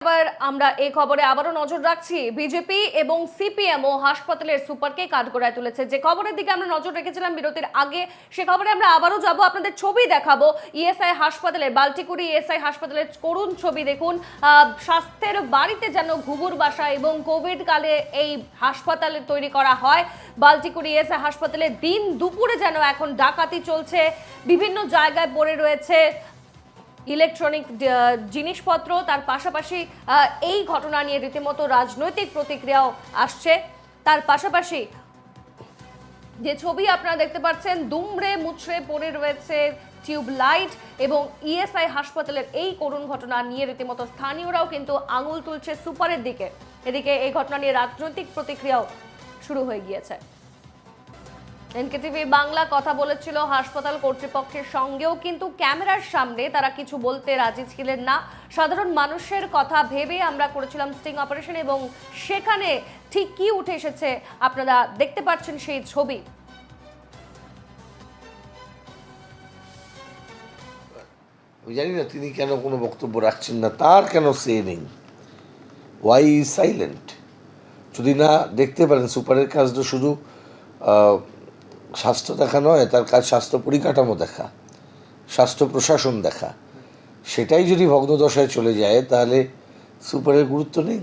এবার আমরা এই খবরে আবারও নজর রাখছি। বিজেপি এবং সিপিএম ও হাসপাতালের সুপারকে কাঠগড়ায় তুলেছে। যে খবরের দিকে আমরা নজর রেখেছিলাম বিরতির আগে, সে খবরে আমরা আবারও যাব, আপনাদের ছবি দেখাবো। ইএসআই হাসপাতালের, বাল্টিকুড়ি ইএসআই হাসপাতালের করুণ ছবি দেখুন। স্বাস্থ্যের বাড়িতে যেন ঘুঘুর বাসা, এবং কোভিড কালে এই হাসপাতালে তৈরি করা হয়। বাল্টিকুড়ি ইএসআই হাসপাতালে দিন দুপুরে যেন এখন ডাকাতি চলছে, বিভিন্ন জায়গায় পড়ে রয়েছে ইলেকট্রনিক জিনিসপত্র। তার পাশাপাশি এই ঘটনা নিয়ে রীতিমতো রাজনৈতিক প্রতিক্রিয়াও আসছে। তার পাশাপাশি যে ছবি আপনারা দেখতে পাচ্ছেন, দুমড়ে মুচড়ে পড়ে রয়েছে টিউব লাইট, এবং ইএসআই হাসপাতালের এই করুণ ঘটনা নিয়ে রীতিমতো স্থানীয়রাও কিন্তু আঙুল তুলছে সুপারের দিকে। এদিকে এই ঘটনা নিয়ে রাজনৈতিক প্রতিক্রিয়াও শুরু হয়ে গিয়েছে। এনকেটিভি বাংলা কথা বলেছিল হাসপাতাল কর্তৃপক্ষের সঙ্গেও, কিন্তু ক্যামেরার সামনে তারা কিছু বলতে রাজি ছিলেন না। সাধারণ মানুষের কথা ভেবে আমরা করেছিলাম স্টিং অপারেশন, এবং সেখানে ঠিক কি উঠে এসেছে আপনারা দেখতে পাচ্ছেন সেই ছবি। জানি না তিনি কেন কোনো বক্তব্য রাখছেন না, তার কেন সে নেই, ওয়াই সাইলেন্ট। যদি না দেখতে পারেন, সুপারের কাজ তো শুধু স্বাস্থ্য দেখা নয়, তার কাজ স্বাস্থ্য পরিকাঠামো দেখা, স্বাস্থ্য প্রশাসন দেখা। সেটাই যদি ভগ্নদশায় চলে যায় তাহলে সুপারের গুরুত্ব নেই।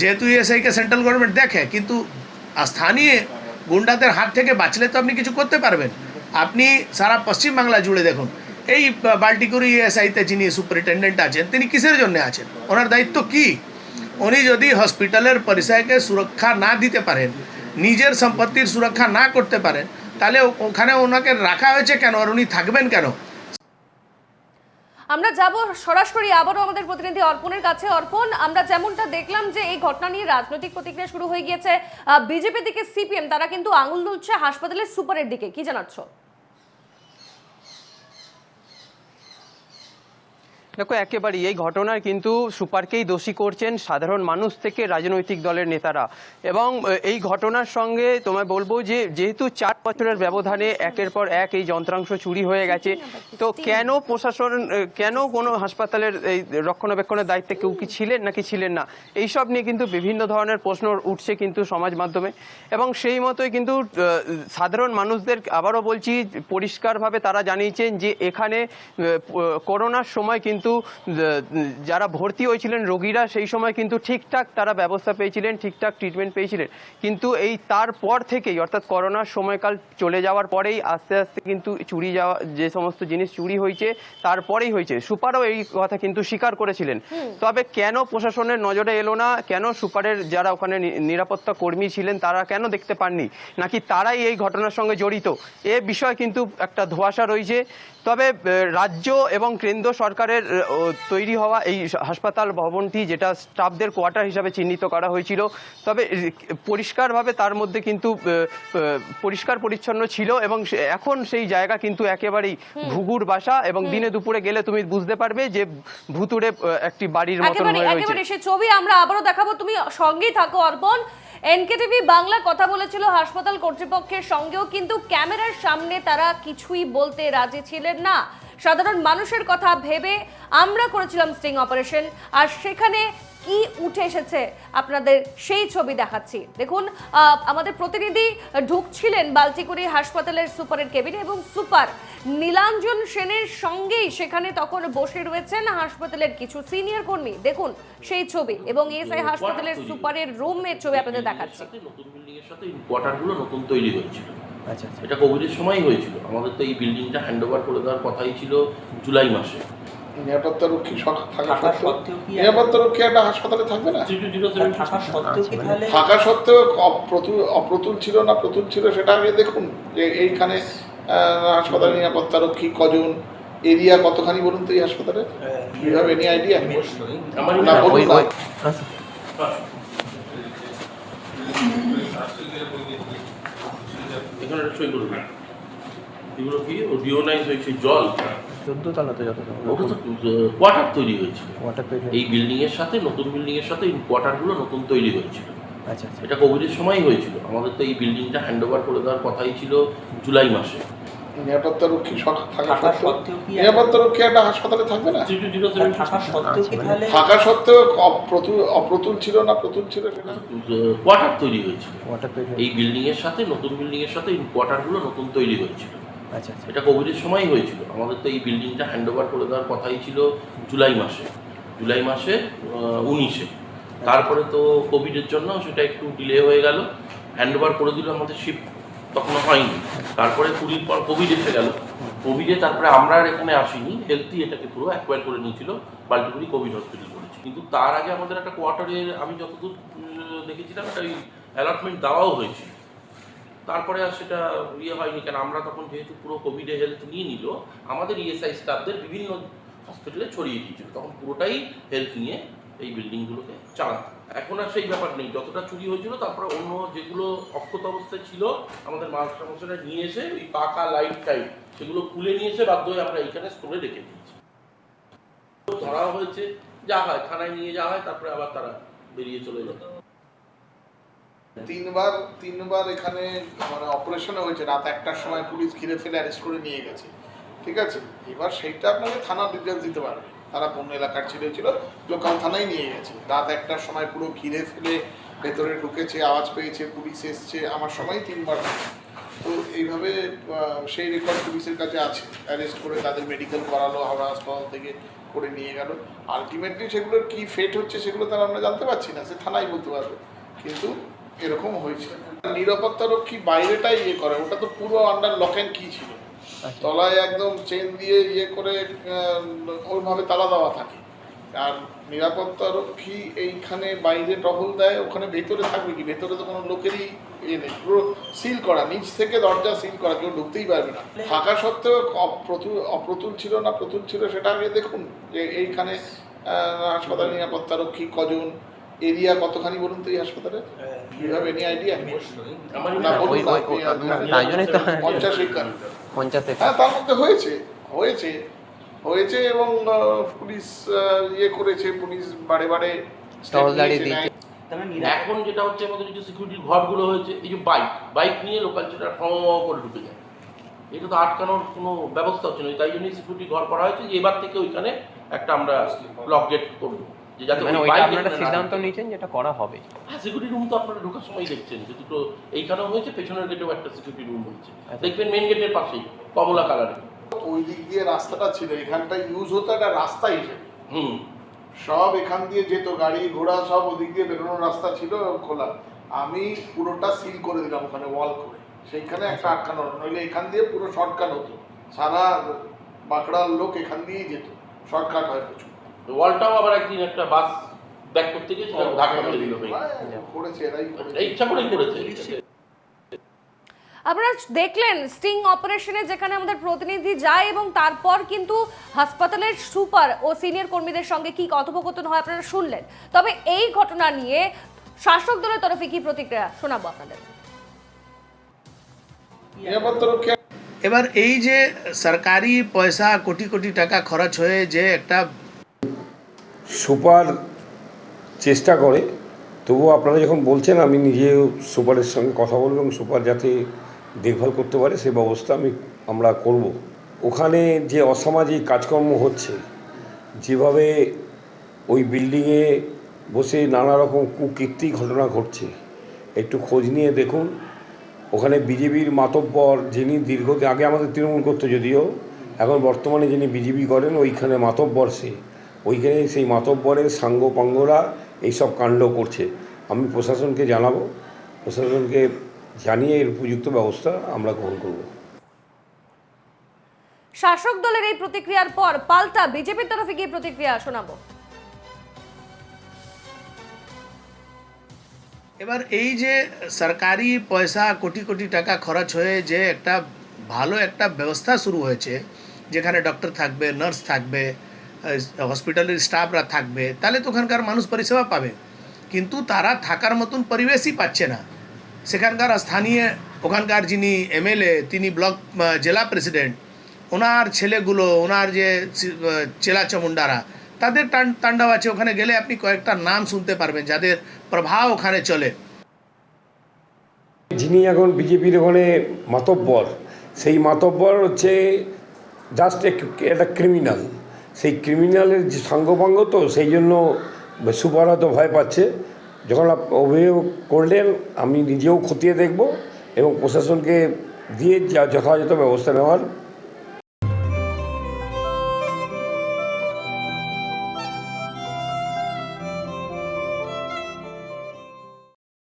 যেহেতু ইএসআইকে সেন্ট্রাল গভর্নমেন্ট দেখে, কিন্তু স্থানীয় গুন্ডাদের হাত থেকে বাঁচলে তো আপনি কিছু করতে পারবেন। আপনি সারা পশ্চিমবাংলা জুড়ে দেখুন, এই বাল্টিকুড়ি ইএসআইতে যিনি সুপারিনটেন্ডেন্ট আছেন, তিনি কিসের জন্য আছেন? ওনার দায়িত্ব কি? উনি যদি হসপিটালের পরিষেবাকে সুরক্ষা না দিতে পারেন, নিজের সম্পত্তির সুরক্ষা না করতে পারেন, তাহলে ওখানে ওনাকে রাখা হয়েছে কেন, আর উনি থাকবেন কেন? আমরা যাব সরাসরি আবারও আমাদের প্রতিনিধি অর্পণের কাছে। অর্পণ, আমরা যেমনটা দেখলাম যে এই ঘটনা নিয়ে রাজনৈতিক প্রতিক্রিয়া শুরু হয়ে গিয়েছে। বিজেপি থেকে সিপিএম তারা কিন্তু আঙুল তুলছে হাসপাতালের সুপারের দিকে, কি জানাচ্ছ? দেখো, একেবারেই এই ঘটনার কিন্তু সুপারকেই দোষী করছেন সাধারণ মানুষ থেকে রাজনৈতিক দলের নেতারা। এবং এই ঘটনার সঙ্গে তোমায় বলবো যে যেহেতু 4 বছরের ব্যবধানে একের পর এক এই যন্ত্রাংশ চুরি হয়ে গেছে, তো কেন প্রশাসন, কেন কোনো হাসপাতালের এই রক্ষণাবেক্ষণের দায়িত্বে কেউ কি ছিলেন নাকি ছিলেন না, এইসব নিয়ে কিন্তু বিভিন্ন ধরনের প্রশ্ন উঠছে কিন্তু সমাজ মাধ্যমে। এবং সেই মতোই কিন্তু সাধারণ মানুষদের আবারও বলছি, পরিষ্কারভাবে তারা জানিয়েছেন যে এখানে করোনার সময় কিন্তু যারা ভর্তি হয়েছিলেন রোগীরা, সেই সময় কিন্তু ঠিকঠাক তারা ব্যবস্থা পেয়েছিলেন, ঠিকঠাক ট্রিটমেন্ট পেয়েছিলেন। কিন্তু এই তারপর থেকেই, অর্থাৎ করোনার সময়কাল চলে যাওয়ার পরেই আস্তে আস্তে কিন্তু চুরি যাওয়া, যে সমস্ত জিনিস চুরি হয়েছে তারপরেই হয়েছে। সুপারও এই কথা কিন্তু স্বীকার করেছিলেন। তবে কেন প্রশাসনের নজরে এলো না, কেন সুপারের যারা ওখানে নিরাপত্তা কর্মী ছিলেন তারা কেন দেখতে পাননি, নাকি তারাই এই ঘটনার সঙ্গে জড়িত, এ বিষয়ে কিন্তু একটা ধোঁয়াশা রয়েছে। তবে রাজ্য এবং কেন্দ্র সরকারের তৈরি হওয়া এই হাসপাতাল ভবনটি, যেটা স্টাফদের কোয়ার্টার হিসাবে চিহ্নিত করা হয়েছিল, তবে পরিষ্কারভাবে তার মধ্যে কিন্তু পরিষ্কার পরিচ্ছন্ন ছিল, এবং এখন সেই জায়গা কিন্তু একেবারেই ঘুঘুর বাসা, এবং দিনে দুপুরে গেলে তুমি বুঝতে পারবে যে ভুতুড়ে একটি বাড়ির মতন হয়ে রয়েছে। একেবারে সেই ছবি আমরা আবারও দেখাবো, তুমি সঙ্গেই থাকো অর্পণ। এনকেটিভি বাংলা কথা বলেছিল হাসপাতাল কর্তৃপক্ষের সঙ্গেও, কিন্তু ক্যামেরার সামনে তারা কিছুই বলতে রাজি ছিলেন না। সাধারণ মানুষের কথা ভেবে আমরা করেছিলাম স্টিং অপারেশন, আর সেখানে কি উঠে এসেছে আপনাদের সেই ছবি দেখাচ্ছি। দেখুন, আমাদের প্রতিনিধি ঢুকছিলেন বাল্টিকুড়ি হাসপাতালের সুপারের কেবিনে, এবং সুপার নীলাঞ্জন সেনের সঙ্গেই সেখানে তখন বসে রয়েছেন হাসপাতালের কিছু সিনিয়র কর্মী। দেখুন সেই ছবি, এবং এসআই হাসপাতালের সুপারের রুমের ছবি আপনাদের দেখাচ্ছি। নতুন বিল্ডিং এর সাথে কোয়ার্টারগুলো নতুন তৈরি হয়েছিল। আচ্ছা, এটা কোভিডের সময় হয়েছিল। আমাদের তো এই বিল্ডিংটা হ্যান্ড ওভার করে দেওয়ার কথাই ছিল জুলাই মাসে। নিরাপত্তারক্ষী নিরাপত্তারক্ষী একটা হাসপাতালে থাকবে না, থাকা সত্ত্বেও অপ্রতুল ছিল না প্রতুল ছিল, সেটা আগে দেখুন যে এইখানে হাসপাতালে নিরাপত্তারক্ষী কজন, এরিয়া কতখানি বলুন তো এই হাসপাতালে, ইউ হ্যাভ এনি আইডিয়া? না বলুন না। এখানে একটা সই করুন, এগুলো কি ডিওনাইজ হয়েছে জল, 14 তলাতে যত ওটা তো কোয়ার্টার তৈরি হয়েছিল। এই বিল্ডিং এর সাথে নতুন বিল্ডিং এর সাথে কোয়ার্টারগুলো নতুন তৈরি হয়েছিল। আচ্ছা, এটা কোভিডের সময় হয়েছিল। আমাদের তো এই বিল্ডিংটা হ্যান্ড ওভার করে দেওয়ার কথাই ছিল জুলাই মাসে। নিরাপত্তা রক্ষী থাকা সত্ত্বেও নিরাপত্তা রক্ষী একটা হাসপাতালে থাকবে না? থাকা সত্ত্বেও অপ্রতুল ছিল না প্রতুল ছিল সেটা কোয়ার্টার তৈরি হয়েছিল এই বিল্ডিং এর সাথে, নতুন বিল্ডিং এর সাথে কোয়ার্টারগুলো নতুন তৈরি হয়েছিল। আচ্ছা এটা কোভিডের সময়ই হয়েছিল। আমাদের তো এই বিল্ডিংটা হ্যান্ড ওভার করে দেওয়ার কথাই ছিল জুলাই মাসে 19-এ। তারপরে তো কোভিডের জন্য সেটা একটু ডিলে হয়ে গেল। হ্যান্ড ওভার করে দিল, আমাদের শিফট তখনও হয়নি। তারপরে 20 পর কোভিড এসে গেল। কোভিডে তারপরে আমরা আর এখানে আসিনি, হেলথই এটাকে পুরো অ্যাকোয়ার করে নিয়েছিল, বাল্টিপুরি কোভিড হসপিটাল করেছি। কিন্তু তার আগে আমাদের একটা কোয়ার্টারের, আমি যতদূর দেখেছিলাম, একটা ওই অ্যালটমেন্ট দেওয়াও হয়েছিল। তারপরে আর সেটা হয়নি, কেন আমরা তখন যেহেতু পুরো কোভিডে হেলথ নিয়ে নিল, আমাদের ইএসআই স্টাফদের বিভিন্ন হসপিটালে ছড়িয়ে দিয়েছিল। তখন পুরোটাই হেলথ নিয়ে এই বিল্ডিংগুলোকে চালাতো। এখন আর সেই ব্যাপার নেই। যতটা চুরি হয়েছিল, তারপরে অন্য যেগুলো অক্ষত অবস্থায় ছিল আমাদের মাস্টারমশাইরা নিয়ে এসে ওই পাকা লাইট টাইট সেগুলো খুলে নিয়ে এসে বাধ্য হয়ে আমরা এইখানে স্টোরে রেখে দিয়েছি। ধরা হয়েছে, যা হয় থানায় নিয়ে যাওয়া হয়, তারপরে আবার তারা বেরিয়ে চলে যেত। তিনবার এখানে মানে অপারেশনে হয়েছে। রাত 1টার সময় পুলিশ ঘিরে ফেলে অ্যারেস্ট করে নিয়ে গেছে, ঠিক আছে? এবার সেইটা আপনাকে থানা ডিটেলস দিতে পারবে। তারা কোন এলাকার ছিল লোকাল থানায় নিয়ে গেছে। রাত 1টার সময় পুরো ঘিরে ফেলে ভেতরে ঢুকেছে, আওয়াজ পেয়েছে, পুলিশ এসছে। আমার সময় 3বার। তো এইভাবে সেই রেকর্ড পুলিশের কাছে আছে। অ্যারেস্ট করে তাদের মেডিকেল করালো, হাওড়া হাসপাতাল থেকে করে নিয়ে গেল। আলটিমেটলি সেগুলোর কী ফেট হচ্ছে সেগুলো তারা আমরা জানতে পারছি না, সে থানায় বলতে পারবে। কিন্তু এরকম হয়েছে। নিরাপত্তা রক্ষী বাইরেটাই করে, ওটা তো পুরো আন্ডার লক অ্যান্ড কি ছিল। তলায় একদম চেন দিয়ে করে ওইভাবে তালা দেওয়া থাকে। আর নিরাপত্তা রক্ষী এইখানে বাইরে টহল দেয়, ওখানে ভেতরে থাকবে কি? ভেতরে তো কোনো লোকেরই নেই, পুরো সিল করা, নিচ থেকে দরজা সিল করা, কেউ ঢুকতেই পারবে না। থাকা সত্ত্বেও অপ্রতুল ছিল না প্রতুল ছিল সেটা আগে দেখুন, যে এইখানে হাসপাতালে নিরাপত্তা রক্ষী কজন, এরিয়া কতখানি বলুন তো এই হাসপাতালে? You have any idea? না বলুন, 50 একর। হ্যাঁ, তার মধ্যে হয়েছে এবং পুলিশ করেছে, পুলিশ বারে এখন যেটা হচ্ছে, আমাদের যে সিকিউরিটির ঘরগুলো হয়েছে, এই যে বাইক নিয়ে লোকাল ছেলেরা করে ঢুকে যায়, এটা তো আটকানোর কোনো ব্যবস্থা হচ্ছে না। তাই জন্যই সিকিউরিটি ঘর করা হয়েছে, যে এবার থেকে ওইখানে একটা আমরা লক গেট করবো, যে যাতে সিদ্ধান্ত নিয়েছেন যেটা করা হবে। হ্যাঁ, সিকিউরিটি রুম তো আপনারা ঢোকার সময় দেখছেন যে দুটো এইখানেও হয়েছে, পেছনের গেটেও একটা সিকিউরিটি রুম হয়েছে। দেখবেন মেন গেটের পাশেই কমলা কালারে। ওই দিক দিয়ে রাস্তাটা ছিল, এখানটা ইউজ হতো একটা রাস্তা হিসেবে। সব এখান দিয়ে যেত, গাড়ি ঘোড়া সব ওদিক দিয়ে বেরোনোর রাস্তা ছিল খোলা। আমি পুরোটা সিল করে দিলাম ওখানে ওয়াল করে, সেইখানে একটা আটকানো, নইলে এখান দিয়ে পুরো শর্টকাট হতো। সারা বাঁকড়ার লোক এখান দিয়েই যেত, শর্টকাট হয় প্রচুর। ওয়ালটাও আবার একদিন একটা বাস ব্যাক করতে গিয়ে ধাক্কা মেরে দিল, করেছে এরাই, ইচ্ছা করেই করেছে। আপনারা দেখলেন স্টিং অপারেশনে যেখানে আমাদের প্রতিনিধি যায় এবং তারপর কিন্তু হাসপাতালের সুপার ও সিনিয়র কর্মীদের সঙ্গে কি কথোপকথন হয় আপনারা শুনলেন। তবে এই ঘটনা নিয়ে শাসক দলের তরফে কি প্রতিক্রিয়া শোনাবো আপনাদের। এবার এই যে সরকারি পয়সা কোটি কোটি টাকা খরচ হয়ে যে একটা সুপার চেষ্টা করে, তবুও আপনারা যখন বলছেন, আমি নিজেও সুপারের সঙ্গে কথা বলবো এবং সুপার যাতে দেখভাল করতে পারে সে ব্যবস্থা আমরা করব। ওখানে যে অসামাজিক কাজকর্ম হচ্ছে, যেভাবে ওই বিল্ডিংয়ে বসে নানা রকম কুকীর্তি ঘটনা ঘটছে, একটু খোঁজ নিয়ে দেখুন। ওখানে বিজেপির মাতব্বর, যিনি দীর্ঘদিন আগে আমাদের তৃণমূল করতো, যদিও এখন বর্তমানে যিনি বিজেপি করেন, ওইখানে মাতব্বর ওইখানে সেই মাতব্বরের সাঙ্গপাঙ্গরা এইসব কাণ্ড করছে। আমি প্রশাসনকে জানাবো, প্রশাসনকে জানিয়ে এর উপযুক্ত ব্যবস্থা আমরা গ্রহণ করব। শাসক দলের এই প্রতিক্রিয়ার পর পাল্টা বিজেপির তরফে কি প্রতিক্রিয়া শোনাবো। এবার এই যে সরকারি পয়সা কোটি কোটি টাকা খরচ হয়ে যে একটা ভালো একটা ব্যবস্থা শুরু হয়েছে, যেখানে ডক্টর থাকবে, নার্স থাকবে, হসপিটালের স্টাফরা থাকবে, তাহলে তো ওখানকার মানুষ পরিষেবা পাবে। কিন্তু তারা থাকার মতন পরিবেশই পাচ্ছে না। সেখানকার স্থানীয়, ওখানকার যিনি এমএলএ, তিনি ব্লক জেলা প্রেসিডেন্ট, ওনার ছেলেগুলো, ওনার যে চেলা চামুন্ডারা, তাদের তাণ্ডব আছে। ওখানে গেলে আপনি কয়েকটা নাম শুনতে পারবেন যাদের প্রভাব ওখানে চলে। যিনি এখন বিজেপির ওখানে মাতব্বর, সেই মাতব্বর হচ্ছে জাস্ট একটা ক্রিমিনাল। সেই ক্রিমিনালের যে সাঙ্গপাঙ্গ তো সেই জন্য সুপার হয়তো ভয় পাচ্ছে। যখন অভিযোগ করলেন আমি নিজেও খতিয়ে দেখব এবং প্রশাসনকে দিয়ে যথাযথ ব্যবস্থা নেওয়ার